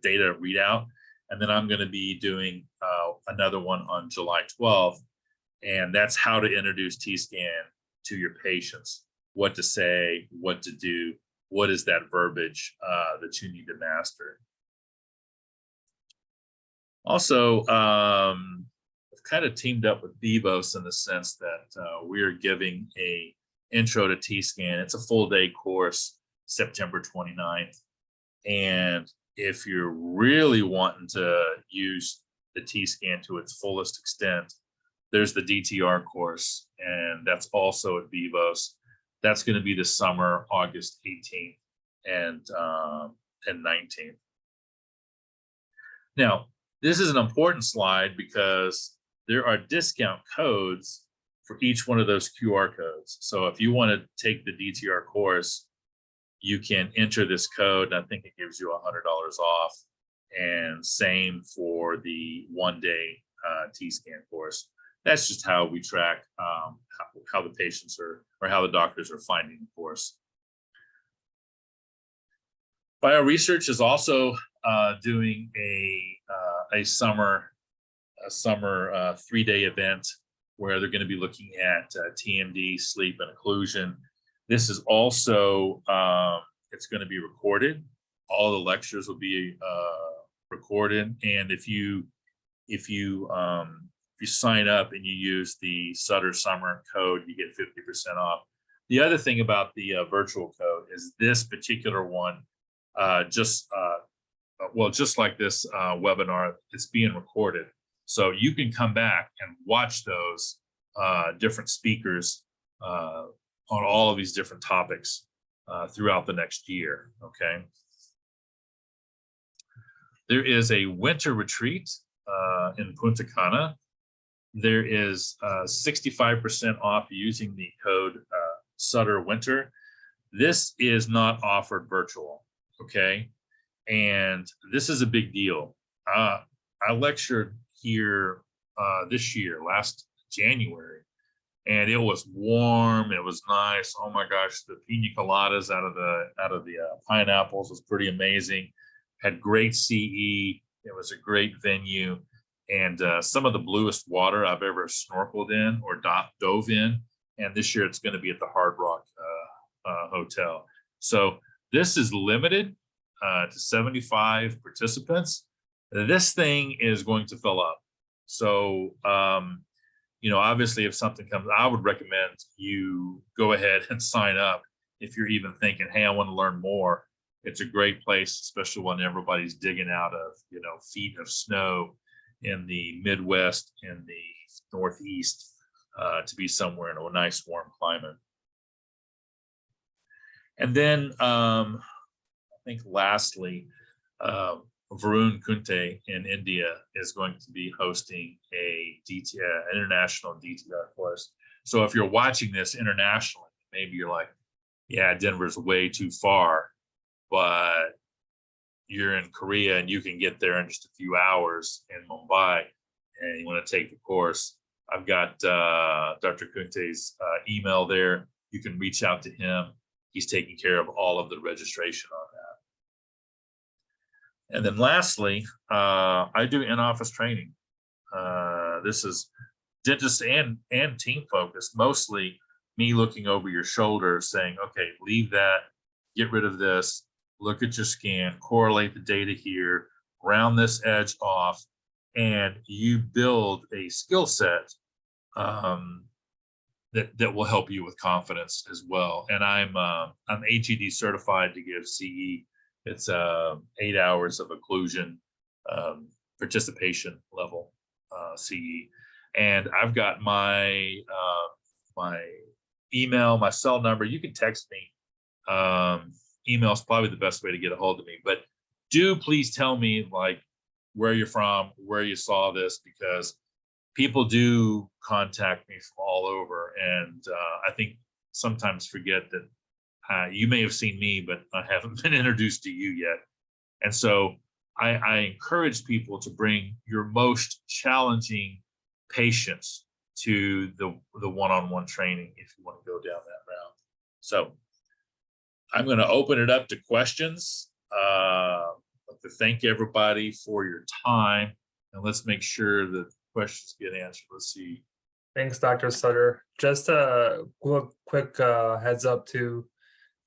B: data readout. And then I'm going to be doing another one on July 12th. And that's how to introduce TScan to your patients, what to say, what to do, what is that verbiage that you need to master. Also, I've kind of teamed up with Vivos in the sense that we are giving a intro to TScan. It's a full day course, September 29th. And if you're really wanting to use the TScan to its fullest extent, there's the DTR course, and that's also at Vivos. That's going to be this summer, August 18th and 19th. Now, this is an important slide because there are discount codes for each one of those QR codes. So if you want to take the DTR course, you can enter this code, and I think it gives you $100 off. And same for the one-day TScan course. That's just how we track how the patients are, or how the doctors are finding the course. BioResearch is also doing a summer 3-day event where they're going to be looking at TMD, sleep, and occlusion. This is also it's going to be recorded. All the lectures will be recorded, and if you sign up and you use the Sutter summer code, you get 50% off. The other thing about the virtual code is this particular one, just like this webinar, it's being recorded. So you can come back and watch those different speakers on all of these different topics throughout the next year, okay? There is a winter retreat in Punta Cana. There is 65% off using the code Sutter Winter. This is not offered virtual, okay? And this is a big deal. I lectured here this year, last January, and it was warm. It was nice. Oh my gosh, the pina coladas out of the pineapples was pretty amazing. Had great CE. It was a great venue, and some of the bluest water I've ever snorkeled in or dove in. And this year it's going to be at the Hard Rock Hotel. So this is limited to 75 participants. This thing is going to fill up. So, you know, obviously if something comes, I would recommend you go ahead and sign up if you're even thinking, hey, I want to learn more. It's a great place, especially when everybody's digging out of, you know, feet of snow in the Midwest and the Northeast, to be somewhere in a nice warm climate. And then I think lastly, Varun Kunte in India is going to be hosting a international DTR course. So if you're watching this internationally, maybe you're like, yeah, Denver's way too far, but you're in Korea and you can get there in just a few hours in Mumbai, and you want to take the course. I've got Dr. Kunte's email there. You can reach out to him. He's taking care of all of the registration on that. And then lastly, I do in-office training. This is dentist and team focused, mostly me looking over your shoulder saying, okay, leave that, get rid of this, look at your scan, correlate the data here, round this edge off, and you build a skill set that will help you with confidence as well. And I'm HED certified to give CE. It's 8 hours of occlusion participation level CE, and I've got my my email, my cell number. You can text me. Email is probably the best way to get a hold of me. But do please tell me like where you're from, where you saw this, because people do contact me from all over, and I think sometimes forget that you may have seen me, but I haven't been introduced to you yet. And so I encourage people to bring your most challenging patients to the one-on-one training if you want to go down that route. So I'm going to open it up to questions. I'd like to thank everybody for your time, and let's make sure that questions get answered. Let's see.
A: Thanks, Dr. Sutter. Just a quick heads up to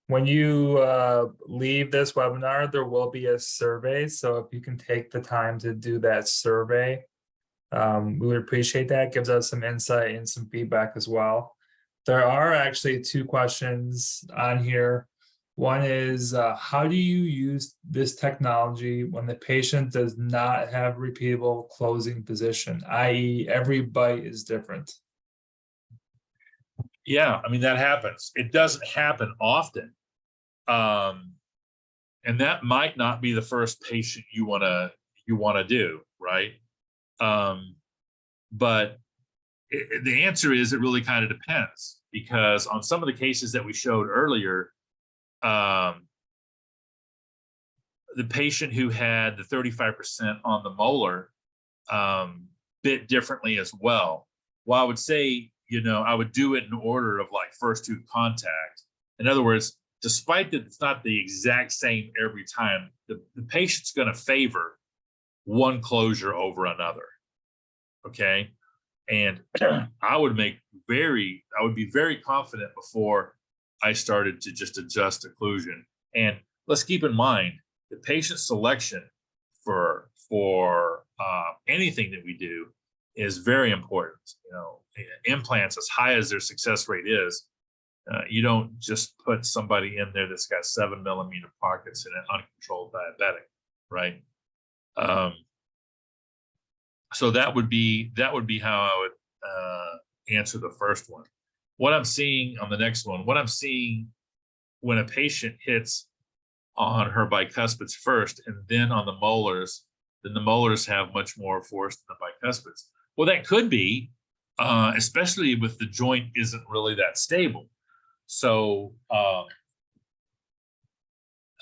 A: when you leave this webinar, there will be a survey. So if you can take the time to do that survey, we would appreciate that. It gives us some insight and some feedback as well. There are actually 2 questions on here. One is, how do you use this technology when the patient does not have repeatable closing position, i.e. every bite is different?
B: Yeah, I mean, that happens. It doesn't happen often. And that might not be the first patient you want to do, right? But the answer is it really kind of depends, because on some of the cases that we showed earlier, the patient who had the 35% on the molar bit differently as well. Well, I would say, I would do it in order of like first tooth contact. In other words, despite that it's not the exact same every time, the patient's going to favor one closure over another. Okay. And I would be very confident before I started to just adjust occlusion. And let's keep in mind the patient selection for anything that we do is very important. Implants, as high as their success rate is, you don't just put somebody in there that's got 7mm pockets and an uncontrolled diabetic, right? So that would be how I would answer the first one. What I'm seeing on the next one, when a patient hits on her bicuspids first and then on the molars, then the molars have much more force than the bicuspids. Well, that could be, especially if the joint isn't really that stable. So,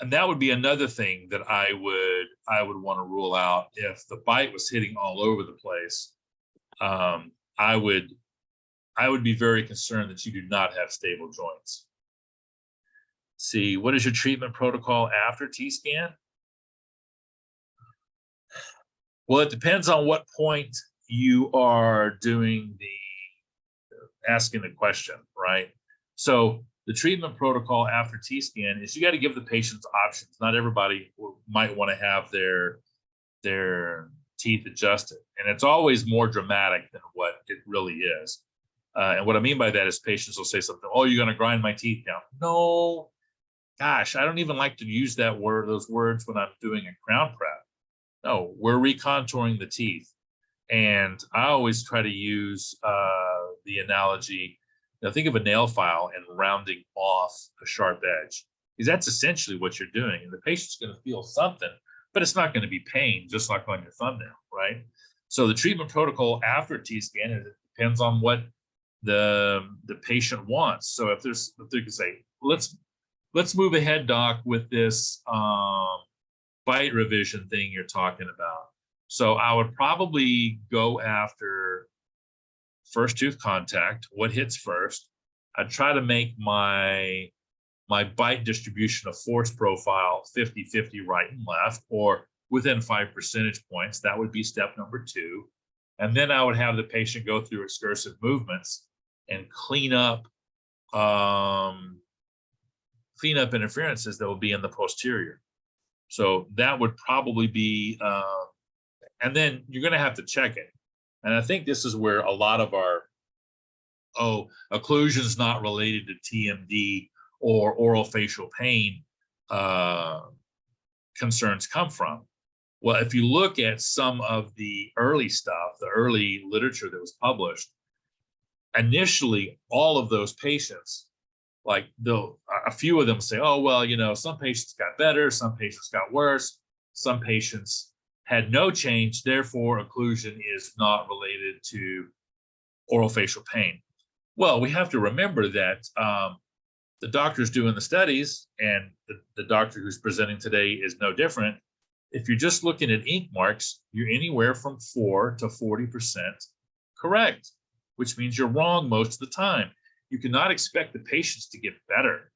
B: and that would be another thing that I would want to rule out. If the bite was hitting all over the place, I would be very concerned that you do not have stable joints. See, what is your treatment protocol after TScan? Well, it depends on what point you are doing asking the question, right? So the treatment protocol after TScan is you got to give the patients options. Not everybody might want to have their teeth adjusted, and it's always more dramatic than what it really is. And what I mean by that is patients will say something, "Oh, you're going to grind my teeth down." No, gosh, I don't even like to use those words when I'm doing a crown prep. No, we're recontouring the teeth. And I always try to use the analogy, think of a nail file and rounding off a sharp edge, because that's essentially what you're doing. And the patient's going to feel something, but it's not going to be pain, just like on your thumbnail, right? So the treatment protocol after TScan, it depends on what the patient wants. So if they can say, let's move ahead, doc, with this bite revision thing you're talking about. So I would probably go after first tooth contact, what hits first. I'd try to make my bite distribution of force profile 50-50 right and left, or within 5 percentage points. That would be step number 2. And then I would have the patient go through excursive movements and clean up cleanup interferences that will be in the posterior. So that would probably be, and then you're going to have to check it. And I think this is where a lot of our, occlusion is not related to TMD or oral facial pain concerns come from. Well, if you look at some of the early stuff, the early literature that was published, initially, all of those patients, like a few of them say, oh, well, you know, some patients got better, some patients got worse, some patients had no change, therefore occlusion is not related to oral facial pain. Well, we have to remember that the doctors doing the studies, and the doctor who's presenting today is no different. If you're just looking at ink marks, you're anywhere from 4 to 40% correct, which means you're wrong most of the time. You cannot expect the patients to get better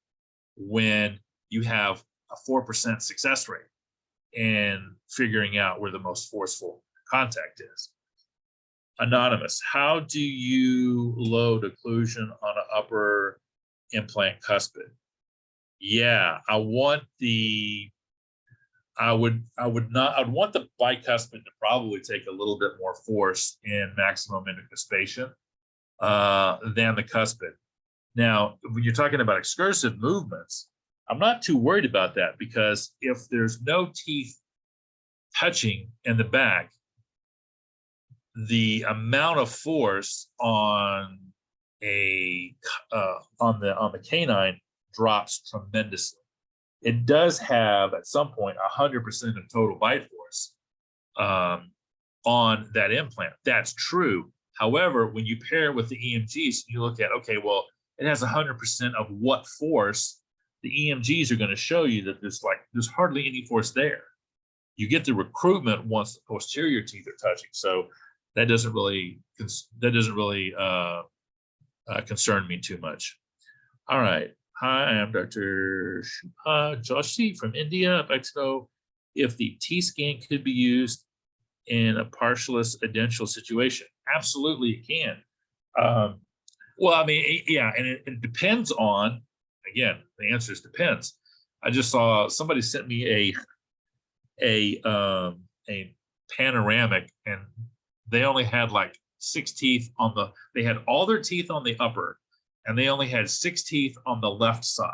B: when you have a 4% success rate in figuring out where the most forceful contact is. Anonymous, how do you load occlusion on an upper implant cuspid? Yeah, I'd want the bicuspid to probably take a little bit more force in maximum intercuspation than the cuspid. Now, when you're talking about excursive movements, I'm not too worried about that, because if there's no teeth touching in the back, the amount of force on the canine drops tremendously. It does have at some point 100% of total bite force on that implant. That's true. However, when you pair it with the EMGs, you look at, okay, well, it has 100% of what force. The EMGs are going to show you that there's hardly any force there. You get the recruitment once the posterior teeth are touching. So that doesn't really concern me too much. All right. Hi, I'm Dr. Joshi from India. I'd like to know if the TScan could be used in a partialist edential situation. Absolutely, it can. Well, I mean, yeah, and it depends on, again, the answer is depends. I just saw somebody sent me a panoramic, and they only had like 6 teeth they had all their teeth on the upper, and they only had 6 teeth on the left side.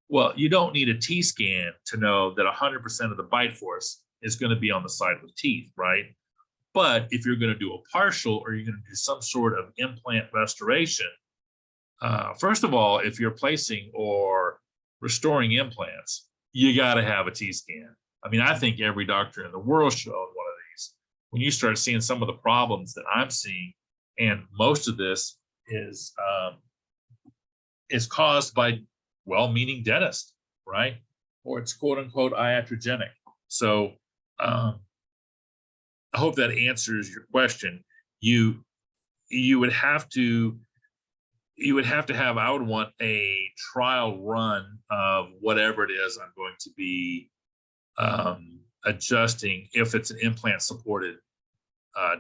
B: Well, you don't need a T-scan to know that 100% of the bite force is going to be on the side with teeth, right? But if you're going to do a partial, or you're going to do some sort of implant restoration, first of all, if you're placing or restoring implants, you got to have a T-scan. I mean, I think every doctor in the world should own one of these. When you start seeing some of the problems that I'm seeing, and most of this is caused by well-meaning dentists, right? Or it's quote unquote iatrogenic. So I hope that answers your question. You would have to have, I would want a trial run of whatever it is I'm going to be adjusting if it's an implant supported.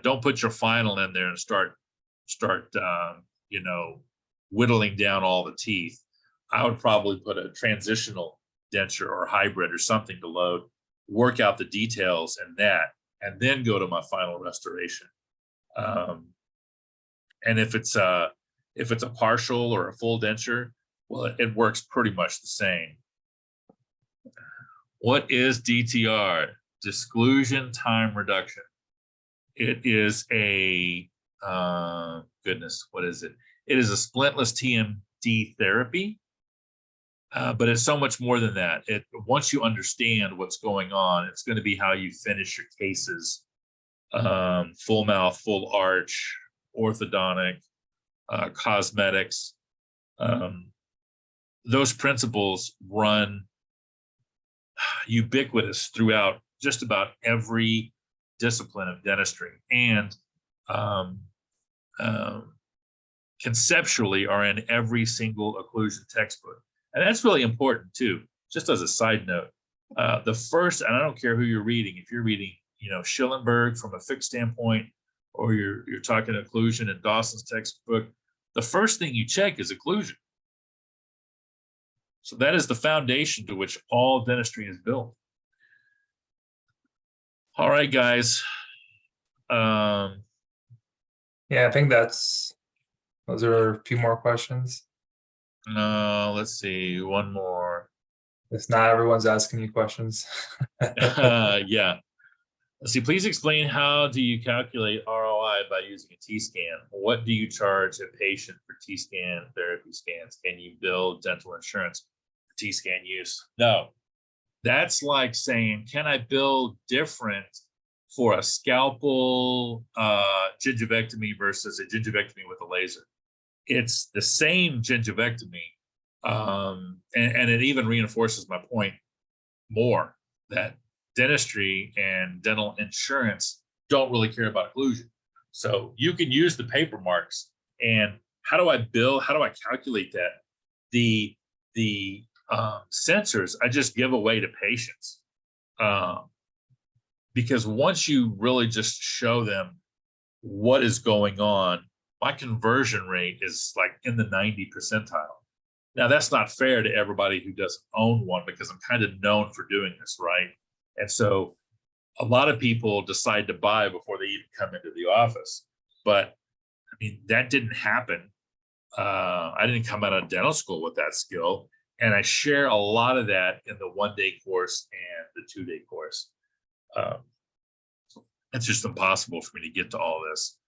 B: Don't put your final in there and start whittling down all the teeth. I would probably put a transitional denture or hybrid or something to load, work out the details and then go to my final restoration. And if it's a partial or a full denture, well, it works pretty much the same. What is DTR? Disclusion time reduction. It is a, goodness, what is it? It is a splintless TMD therapy, but it's so much more than that. Once you understand what's going on, it's going to be how you finish your cases. Full mouth, full arch, orthodontic, cosmetics. Those principles run ubiquitous throughout just about every discipline of dentistry, and conceptually are in every single occlusion textbook. And that's really important too. Just as a side note, the first, and I don't care who you're reading, if you're reading, Schillenberg from a fixed standpoint, or you're talking occlusion in Dawson's textbook, the first thing you check is occlusion. So that is the foundation to which all dentistry is built. All right, guys.
A: Yeah, I think those are a few more questions.
B: Let's see, one more.
A: It's not everyone's asking you questions.
B: Yeah. Let's see, please explain how do you calculate ROI by using a T-scan? What do you charge a patient for T-scan therapy scans? Can you bill dental insurance for T-scan use? No. That's like saying, can I bill different for a scalpel gingivectomy versus a gingivectomy with a laser? It's the same gingivectomy. And it even reinforces my point more that dentistry and dental insurance don't really care about occlusion. So you can use the paper marks. And how do I bill? How do I calculate that? The sensors I just give away to patients, because once you really just show them what is going on, my conversion rate is like in the 90 percentile. Now, that's not fair to everybody who doesn't own one, because I'm kind of known for doing this, right? And so a lot of people decide to buy before they even come into the office. But I mean, that didn't happen. I didn't come out of dental school with that skill. And I share a lot of that in the 1-day course and the 2-day course. It's just impossible for me to get to all this.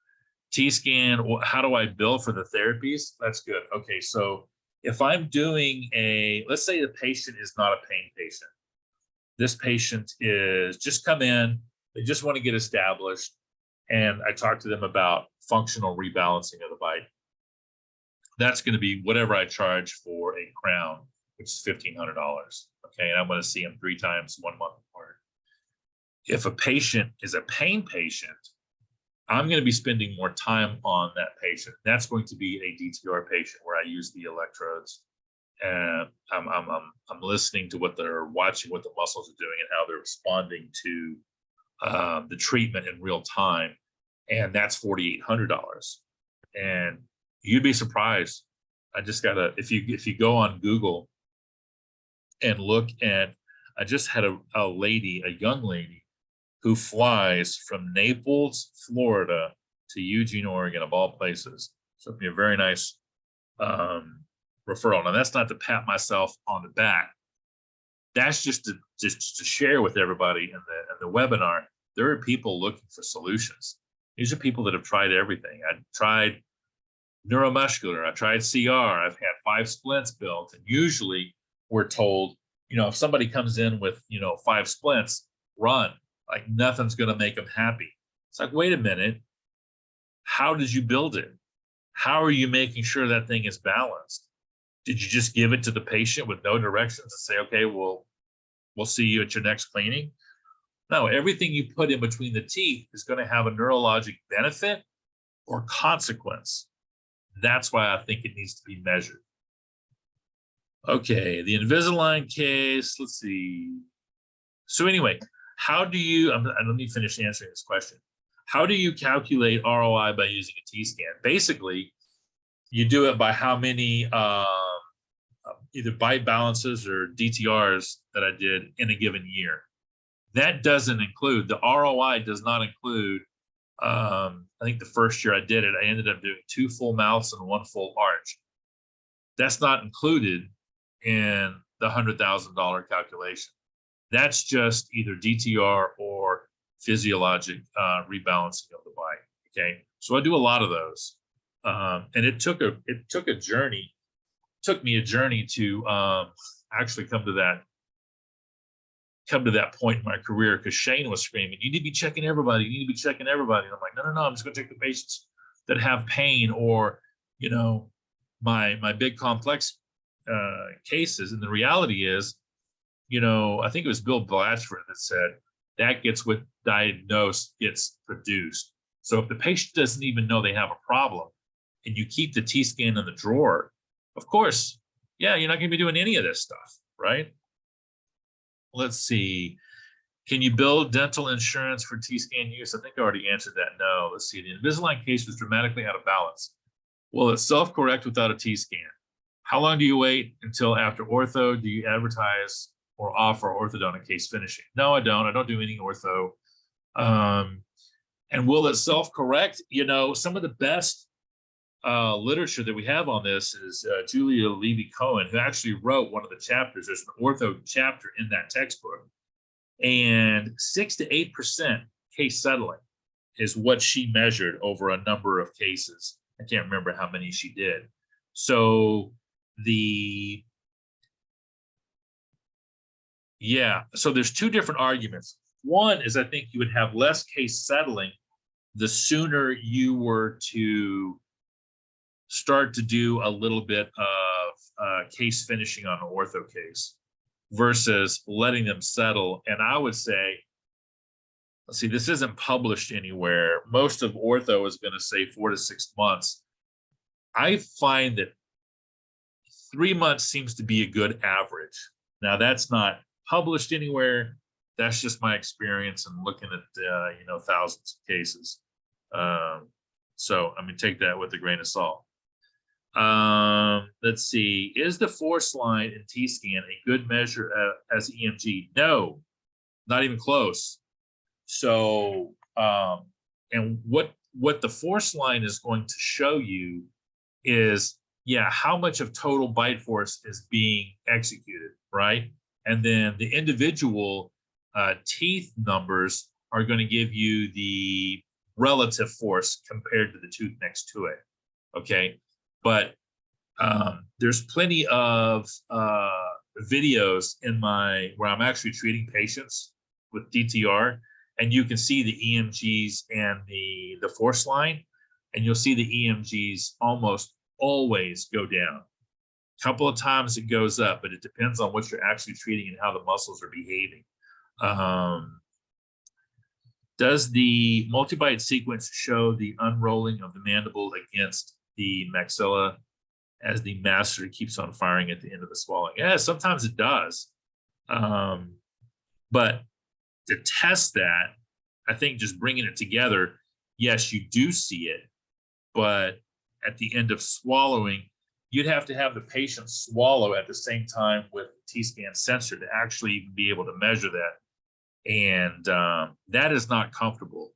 B: T-scan, how do I bill for the therapies? That's good. Okay, so if I'm doing let's say the patient is not a pain patient. This patient is just come in, they just want to get established, and I talk to them about functional rebalancing of the bite. That's going to be whatever I charge for a crown, which is $1,500. Okay, and I'm going to see them 3 times 1 month apart. If a patient is a pain patient, I'm going to be spending more time on that patient. That's going to be a DTR patient where I use the electrodes, and I'm listening to what they're watching, what the muscles are doing, and how they're responding to the treatment in real time. And that's $4,800. And you'd be surprised. I just gotta, if you go on Google and look at, I just had a young lady who flies from Naples, Florida to Eugene, Oregon, of all places. So it'd be a very nice referral. Now, that's not to pat myself on the back. That's just to share with everybody in the webinar. There are people looking for solutions. These are people that have tried everything. I tried neuromuscular. I tried CR. I've had 5 splints built. And usually we're told, if somebody comes in with, 5 splints, run. Like nothing's going to make them happy. It's like, wait a minute. How did you build it? How are you making sure that thing is balanced? Did you just give it to the patient with no directions and say, okay, well, we'll see you at your next cleaning? No, everything you put in between the teeth is going to have a neurologic benefit or consequence. That's why I think it needs to be measured. Okay, the Invisalign case, let's see. So anyway, how do you, let me finish answering this question. How do you calculate ROI by using a T-scan? Basically, you do it by how many either bite balances or DTRs that I did in a given year. That doesn't include, the ROI does not include, I think the first year I did it, I ended up doing 2 full mouths and 1 full arch. That's not included in the $100,000 calculation. That's just either DTR or physiologic rebalancing of the bite. Okay, so I do a lot of those, and it took a journey. Took me a journey to actually come to that point in my career, because Shane was screaming, "You need to be checking everybody. You need to be checking everybody." And I'm like, no. I'm just going to take the patients that have pain or my big complex cases. And the reality is, I think it was Bill Blatchford that said that gets what diagnose gets produced. So if the patient doesn't even know they have a problem and you keep the T-scan in the drawer, of course, you're not going to be doing any of this stuff, right? Let's see. Can you bill dental insurance for T-scan use? I think I already answered that. No. Let's see. The Invisalign case was dramatically out of balance. Will it self-correct without a T-scan? How long do you wait until after ortho? Do you advertise or offer orthodontic case finishing? No, I don't. I don't do any ortho. And will it self-correct? You know, some of the best literature that we have on this is Julia Levy-Cohen, who actually wrote one of the chapters. There's an ortho chapter in that textbook. And 6 to 8% case settling is what she measured over a number of cases. I can't remember how many she did. So so there's two different arguments. One is I think you would have less case settling the sooner you were to start to do a little bit of case finishing on an ortho case versus letting them settle. And I would say, let's see, this isn't published anywhere. Most of ortho is going to say 4 to 6 months. I find that 3 months seems to be a good average. Now, that's not published anywhere. That's just my experience and looking at thousands of cases. So I mean, take that with a grain of salt. Let's see. Is the force line in TScan a good measure as EMG? No, not even close. So, and what the force line is going to show you is, how much of total bite force is being executed, right? And then the individual teeth numbers are going to give you the relative force compared to the tooth next to it, okay? But there's plenty of videos where I'm actually treating patients with DTR, and you can see the EMGs and the force line, and you'll see the EMGs almost always go down. A couple of times it goes up, but it depends on what you're actually treating and how the muscles are behaving. Does the multi-bite sequence show the unrolling of the mandible against the maxilla as the master keeps on firing at the end of the swallowing? Yeah, sometimes it does. But to test that, I think just bringing it together, yes, you do see it, but at the end of swallowing, you'd have to have the patient swallow at the same time with the TScan sensor to actually be able to measure that. And that is not comfortable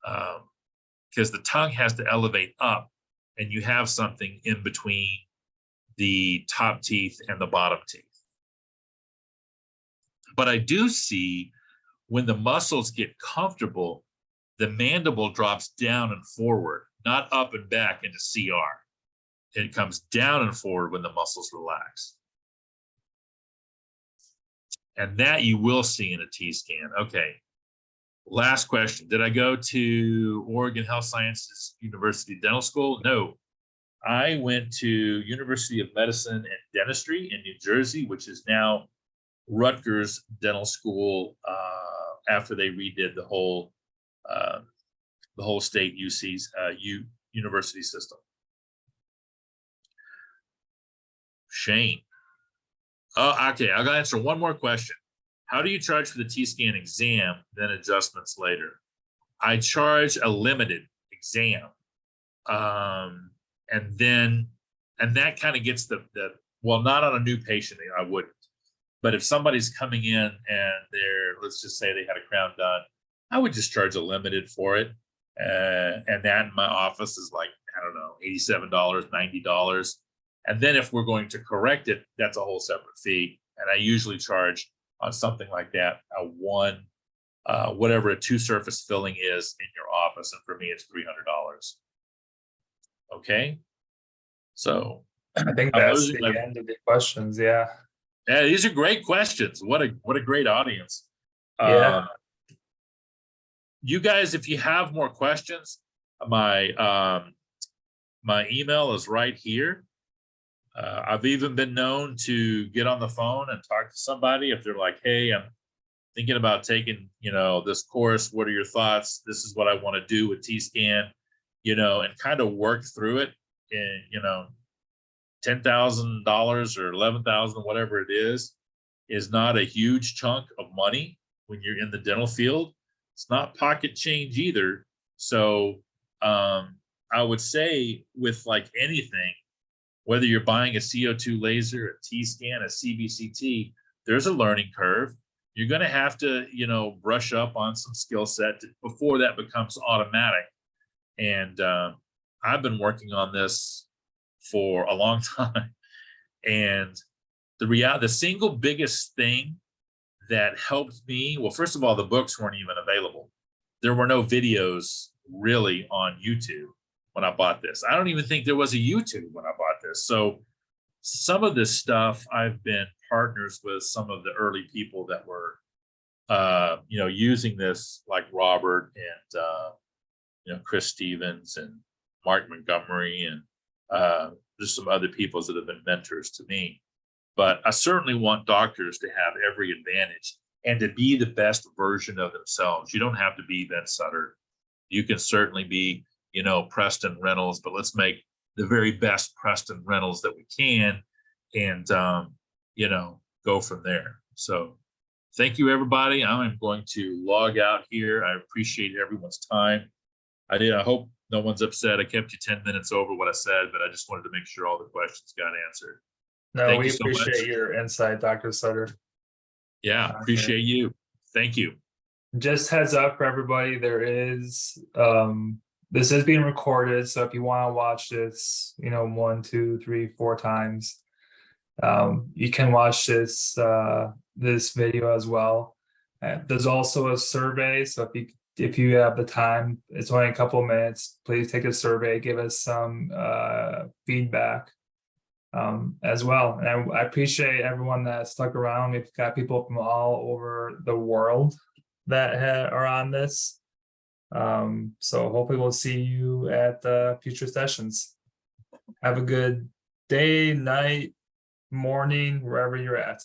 B: because the tongue has to elevate up and you have something in between the top teeth and the bottom teeth. But I do see when the muscles get comfortable, the mandible drops down and forward, not up and back into CR. It comes down and forward when the muscles relax. And that you will see in a T-scan. Okay, last question. Did I go to Oregon Health Sciences University Dental School? No, I went to University of Medicine and Dentistry in New Jersey, which is now Rutgers Dental School after they redid the whole state university system. Shane. Oh, okay. I'll answer one more question. How do you charge for the T-scan exam, then adjustments later? I charge a limited exam. And that kind of gets well, not on a new patient, I wouldn't. But if somebody's coming in and let's just say they had a crown done, I would just charge a limited for it. And that in my office is like, I don't know, $87, $90. And then if we're going to correct it, that's a whole separate fee. And I usually charge on something like that, whatever a 2-surface filling is in your office. And for me, it's $300. Okay. So
A: I think that's the end of the questions. Yeah.
B: Yeah, these are great questions. What a great audience.
A: Yeah.
B: You guys, if you have more questions, my email is right here. I've even been known to get on the phone and talk to somebody if they're like, hey, I'm thinking about taking, this course. What are your thoughts? This is what I want to do with T-scan, and kind of work through it. And, $10,000 or $11,000, whatever it is not a huge chunk of money when you're in the dental field. It's not pocket change either. So I would say with like anything, whether you're buying a CO2 laser, a T-scan, a CBCT, there's a learning curve. You're going to have to, you know, brush up on some skill set before that becomes automatic. And I've been working on this for a long time. And the single biggest thing that helped me, well, first of all, the books weren't even available. There were no videos really on YouTube when I bought this. I don't even think there was a YouTube when I bought this. So some of this stuff, I've been partners with some of the early people that were, you know, using this, like Robert and, you know, Chris Stevens and Mark Montgomery, and there's some other people that have been mentors to me. But I certainly want doctors to have every advantage and to be the best version of themselves. You don't have to be Ben Sutter. You can certainly be, you know, Preston Reynolds, but let's make the very best Preston Reynolds that we can, and you know, go from there. So thank you, everybody. I'm going to log out here. I appreciate everyone's time. I hope no one's upset. I kept you 10 minutes over what I said, but I just wanted to make sure all the questions got answered.
A: No,
B: Thank
A: we
B: you so much.
A: appreciate your insight, Dr. Sutter.
B: Yeah, appreciate you. Thank you.
A: Just heads up for everybody, there is this is being recorded, so if you want to watch this, you know, 1, 2, 3, 4 times, you can watch this this video as well. There's also a survey, so if you have the time, it's only a couple of minutes, please take a survey, give us some feedback as well. And I appreciate everyone that stuck around. We've got people from all over the world that are on this. So hopefully we'll see you at the future sessions. Have a good day, night, morning, wherever you're at.